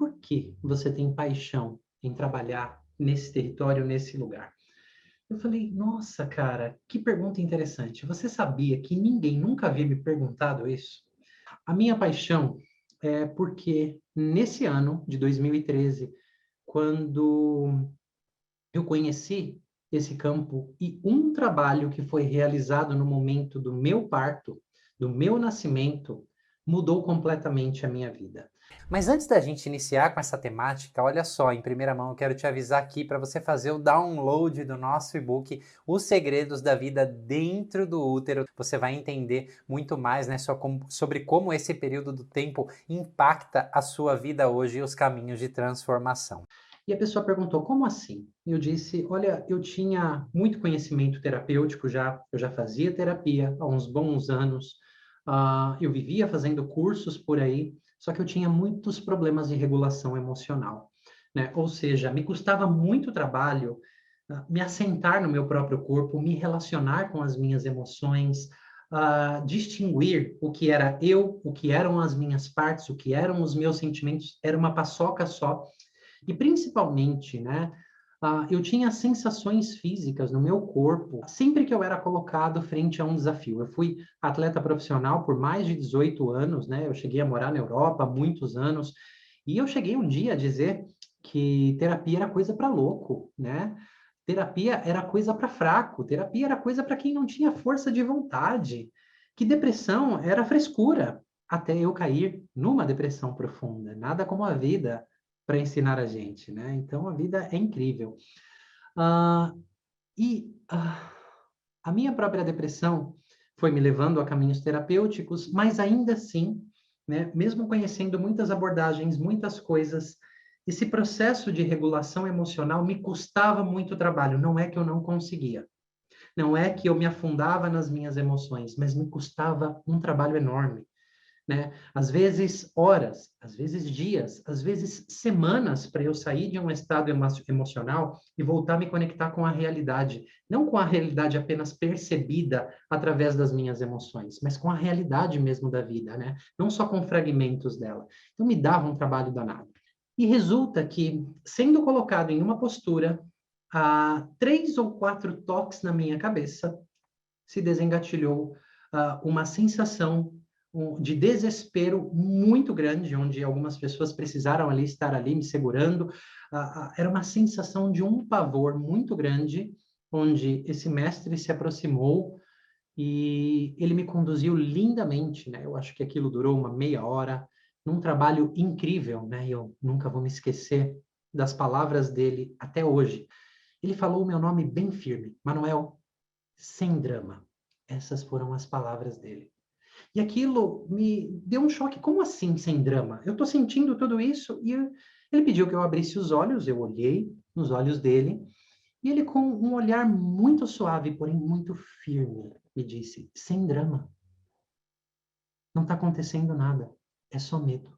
por que você tem paixão em trabalhar nesse território, nesse lugar? Eu falei, nossa, cara, que pergunta interessante. Você sabia que ninguém nunca havia me perguntado isso? A minha paixão é porque nesse ano de 2013, quando eu conheci esse campo e um trabalho que foi realizado no momento do meu parto, do meu nascimento, mudou completamente a minha vida. Mas antes da gente iniciar com essa temática, olha só, em primeira mão eu quero te avisar aqui para você fazer o download do nosso e-book Os Segredos da Vida Dentro do Útero. Você vai entender muito mais, né, sobre como esse período do tempo impacta a sua vida hoje e os caminhos de transformação. E a pessoa perguntou, como assim? Eu disse, olha, eu tinha muito conhecimento terapêutico já, eu já fazia terapia há uns bons anos, eu vivia fazendo cursos por aí, só que eu tinha muitos problemas de regulação emocional, né? Ou seja, me custava muito trabalho me assentar no meu próprio corpo, me relacionar com as minhas emoções, distinguir o que era eu, o que eram as minhas partes, o que eram os meus sentimentos, era uma paçoca só. E principalmente, né, eu tinha sensações físicas no meu corpo sempre que eu era colocado frente a um desafio. Eu fui atleta profissional por mais de 18 anos, né? Eu cheguei a morar na Europa há muitos anos, e eu cheguei um dia a dizer que terapia era coisa para louco, né? Terapia era coisa para fraco, terapia era coisa para quem não tinha força de vontade, que depressão era frescura, até eu cair numa depressão profunda. Nada como a vida para ensinar a gente, né? Então a vida é incrível. Ah, e a minha própria depressão foi me levando a caminhos terapêuticos, mas ainda assim, né, mesmo conhecendo muitas abordagens, muitas coisas, esse processo de regulação emocional me custava muito trabalho. Não é que eu não conseguia, não é que eu me afundava nas minhas emoções, mas me custava um trabalho enorme, né? Às vezes horas, às vezes dias, às vezes semanas para eu sair de um estado emocional e voltar a me conectar com a realidade, não com a realidade apenas percebida através das minhas emoções, mas com a realidade mesmo da vida, né? Não só com fragmentos dela. Então me dava um trabalho danado. E resulta que, sendo colocado em uma postura, a 3 ou 4 toques na minha cabeça, se desengatilhou uma sensação de desespero muito grande, onde algumas pessoas precisaram ali estar ali me segurando. Era uma sensação de um pavor muito grande, onde esse mestre se aproximou e ele me conduziu lindamente, né? Eu acho que aquilo durou uma meia hora, num trabalho incrível, né? Eu nunca vou me esquecer das palavras dele até hoje. Ele falou o meu nome bem firme, Manuel, sem drama. Essas foram as palavras dele. E aquilo me deu um choque. Como assim, sem drama? Eu estou sentindo tudo isso e ele pediu que eu abrisse os olhos. Eu olhei nos olhos dele e ele, com um olhar muito suave, porém muito firme, me disse: sem drama, não está acontecendo nada, é só medo.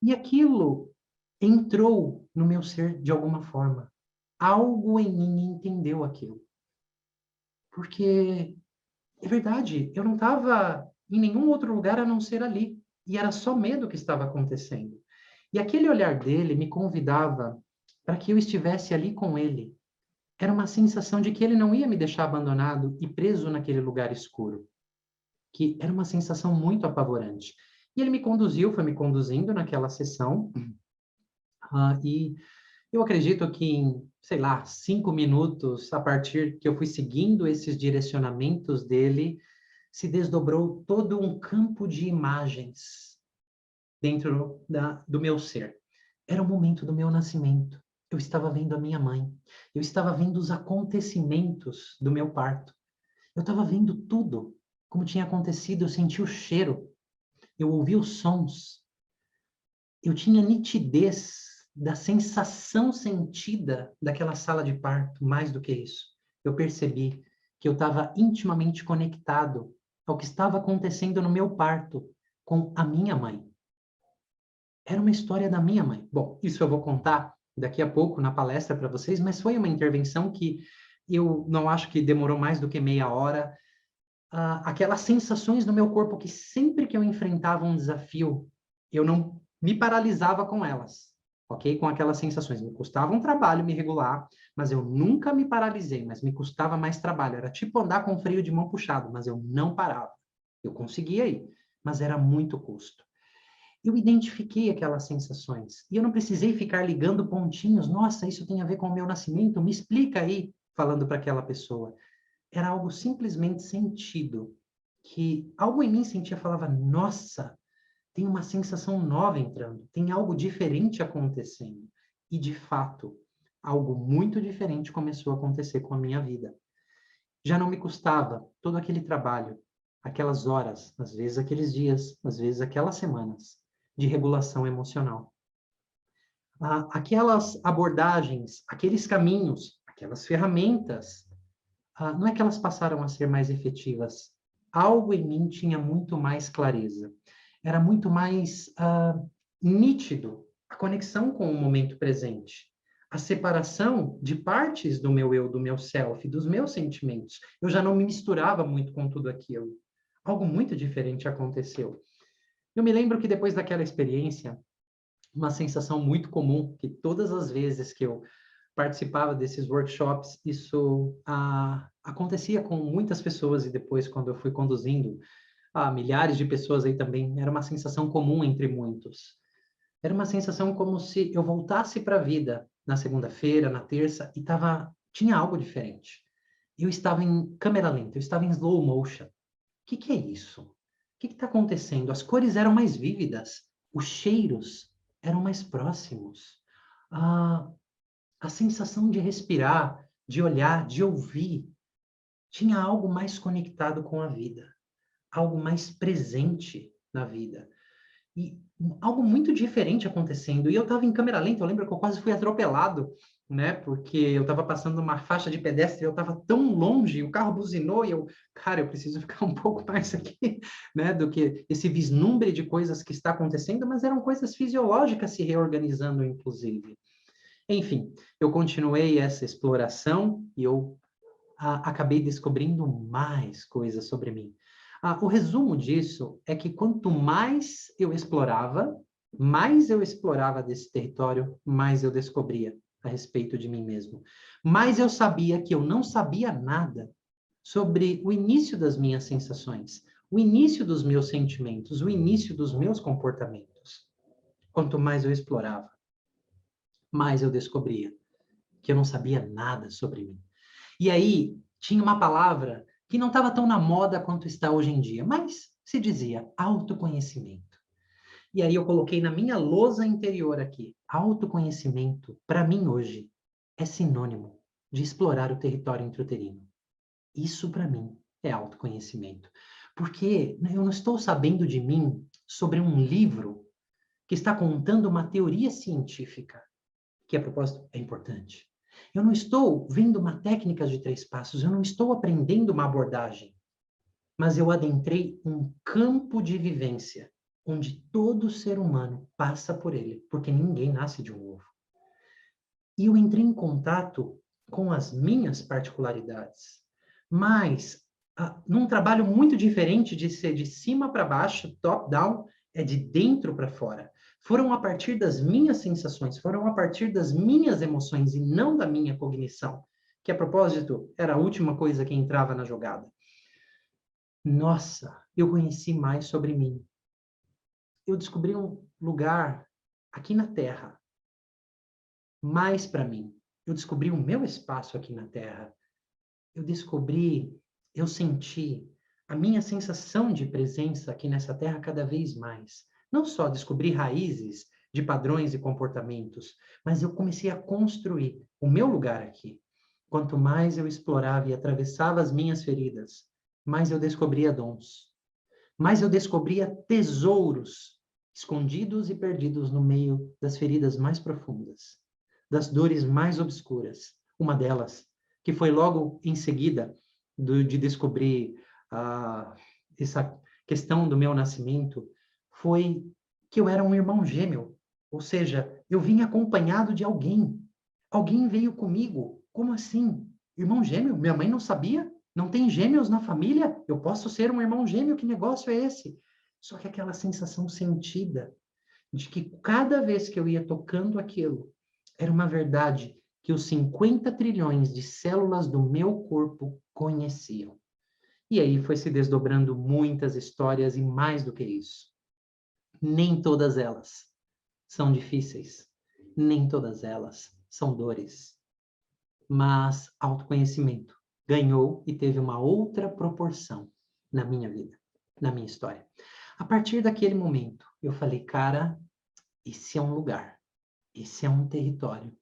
E aquilo entrou no meu ser de alguma forma. Algo em mim entendeu aquilo. Porque é verdade, eu não estava em nenhum outro lugar a não ser ali. E era só medo que estava acontecendo. E aquele olhar dele me convidava para que eu estivesse ali com ele. Era uma sensação de que ele não ia me deixar abandonado e preso naquele lugar escuro, que era uma sensação muito apavorante. E ele me conduziu, foi me conduzindo naquela sessão, e eu acredito que em, sei lá, 5 minutos, a partir que eu fui seguindo esses direcionamentos dele, se desdobrou todo um campo de imagens dentro do meu ser. Era o momento do meu nascimento. Eu estava vendo a minha mãe. Eu estava vendo os acontecimentos do meu parto. Eu estava vendo tudo como tinha acontecido. Eu senti o cheiro. Eu ouvi os sons. Eu tinha nitidez da sensação sentida daquela sala de parto. Mais do que isso, eu percebi que eu estava intimamente conectado ao que estava acontecendo no meu parto com a minha mãe. Era uma história da minha mãe. Bom, isso eu vou contar daqui a pouco na palestra para vocês, mas foi uma intervenção que eu não acho que demorou mais do que meia hora. Aquelas sensações no meu corpo que sempre que eu enfrentava um desafio, eu não me paralisava com elas, ok? Com aquelas sensações. Me custava um trabalho me regular, mas eu nunca me paralisei, mas me custava mais trabalho. Era tipo andar com freio de mão puxado, mas eu não parava. Eu conseguia ir, mas era muito custo. Eu identifiquei aquelas sensações e eu não precisei ficar ligando pontinhos. Nossa, isso tem a ver com o meu nascimento? Me explica aí, falando para aquela pessoa. Era algo simplesmente sentido, que algo em mim sentia, falava, nossa, tem uma sensação nova entrando, tem algo diferente acontecendo. E, de fato, algo muito diferente começou a acontecer com a minha vida. Já não me custava todo aquele trabalho, aquelas horas, às vezes aqueles dias, às vezes aquelas semanas de regulação emocional. Aquelas abordagens, aqueles caminhos, aquelas ferramentas, não é que elas passaram a ser mais efetivas. Algo em mim tinha muito mais clareza. Era muito mais nítido a conexão com o momento presente. A separação de partes do meu eu, do meu self, dos meus sentimentos. Eu já não me misturava muito com tudo aquilo. Algo muito diferente aconteceu. Eu me lembro que depois daquela experiência, uma sensação muito comum, que todas as vezes que eu participava desses workshops, isso acontecia com muitas pessoas, e depois, quando eu fui conduzindo milhares de pessoas aí também, era uma sensação comum entre muitos. Era uma sensação como se eu voltasse para a vida na segunda-feira, na terça, e tinha algo diferente. Eu estava em câmera lenta, eu estava em slow motion. O que é isso? O que está acontecendo? As cores eram mais vívidas, os cheiros eram mais próximos. A sensação de respirar, de olhar, de ouvir, tinha algo mais conectado com a vida, algo mais presente na vida. E algo muito diferente acontecendo. E eu estava em câmera lenta, eu lembro que eu quase fui atropelado, né? Porque eu estava passando uma faixa de pedestre, eu estava tão longe, o carro buzinou e eu preciso ficar um pouco mais aqui, né? Do que esse vislumbre de coisas que está acontecendo, mas eram coisas fisiológicas se reorganizando, inclusive. Enfim, eu continuei essa exploração e eu acabei descobrindo mais coisas sobre mim. O resumo disso é que quanto mais eu explorava, mais eu explorava desse território, mais eu descobria a respeito de mim mesmo. Mais eu sabia que eu não sabia nada sobre o início das minhas sensações, o início dos meus sentimentos, o início dos meus comportamentos. Quanto mais eu explorava, mais eu descobria que eu não sabia nada sobre mim. E aí, tinha uma palavra que não estava tão na moda quanto está hoje em dia, mas se dizia autoconhecimento. E aí eu coloquei na minha lousa interior aqui, autoconhecimento, para mim hoje, é sinônimo de explorar o território intrauterino. Isso, para mim, é autoconhecimento. Porque eu não estou sabendo de mim sobre um livro que está contando uma teoria científica, que, a propósito, é importante. Eu não estou vendo uma técnica de 3 passos, eu não estou aprendendo uma abordagem, mas eu adentrei um campo de vivência, onde todo ser humano passa por ele, porque ninguém nasce de um ovo. E eu entrei em contato com as minhas particularidades, mas num trabalho muito diferente de ser de cima para baixo, top-down, é de dentro para fora. Foram a partir das minhas sensações, foram a partir das minhas emoções e não da minha cognição, que, a propósito, era a última coisa que entrava na jogada. Nossa, eu conheci mais sobre mim. Eu descobri um lugar aqui na Terra, mais para mim. Eu descobri o meu espaço aqui na Terra. Eu senti a minha sensação de presença aqui nessa Terra cada vez mais. Não só descobri raízes de padrões e comportamentos, mas eu comecei a construir o meu lugar aqui. Quanto mais eu explorava e atravessava as minhas feridas, mais eu descobria dons, mais eu descobria tesouros escondidos e perdidos no meio das feridas mais profundas, das dores mais obscuras. Uma delas, que foi logo em seguida de descobrir essa questão do meu nascimento, foi que eu era um irmão gêmeo. Ou seja, eu vim acompanhado de alguém. Alguém veio comigo. Como assim? Irmão gêmeo? Minha mãe não sabia? Não tem gêmeos na família? Eu posso ser um irmão gêmeo? Que negócio é esse? Só que aquela sensação sentida de que cada vez que eu ia tocando aquilo, era uma verdade que os 50 trilhões de células do meu corpo conheciam. E aí foi se desdobrando muitas histórias e mais do que isso. Nem todas elas são difíceis, nem todas elas são dores. Mas autoconhecimento ganhou e teve uma outra proporção na minha vida, na minha história. A partir daquele momento, eu falei, cara, esse é um lugar, esse é um território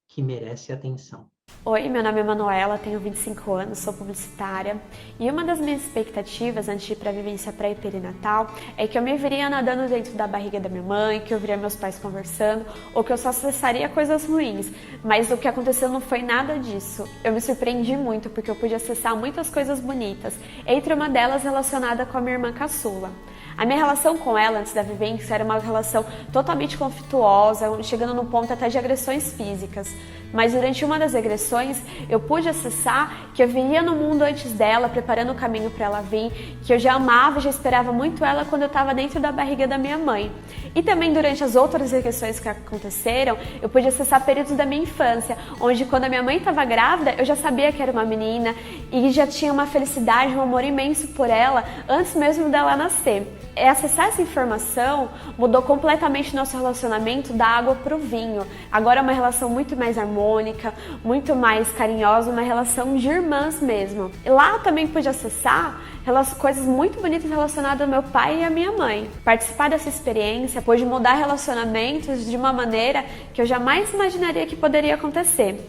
que merece atenção. Oi, meu nome é Manuela, tenho 25 anos, sou publicitária e uma das minhas expectativas antes de ir para a vivência pré e perinatal é que eu me viria nadando dentro da barriga da minha mãe, que eu viria meus pais conversando ou que eu só acessaria coisas ruins, mas o que aconteceu não foi nada disso. Eu me surpreendi muito porque eu pude acessar muitas coisas bonitas, entre uma delas relacionada com a minha irmã caçula. A minha relação com ela antes da vivência era uma relação totalmente conflituosa, chegando no ponto até de agressões físicas. Mas durante uma das agressões, eu pude acessar que eu viria no mundo antes dela, preparando o caminho para ela vir, que eu já amava, já esperava muito ela quando eu estava dentro da barriga da minha mãe. E também durante as outras agressões que aconteceram, eu pude acessar períodos da minha infância, onde quando a minha mãe estava grávida, eu já sabia que era uma menina e já tinha uma felicidade, um amor imenso por ela, antes mesmo dela nascer. Acessar essa informação mudou completamente nosso relacionamento da água para o vinho. Agora é uma relação muito mais harmônica, muito mais carinhosa, uma relação de irmãs mesmo. E lá eu também pude acessar coisas muito bonitas relacionadas ao meu pai e à minha mãe. Participar dessa experiência pôde mudar relacionamentos de uma maneira que eu jamais imaginaria que poderia acontecer.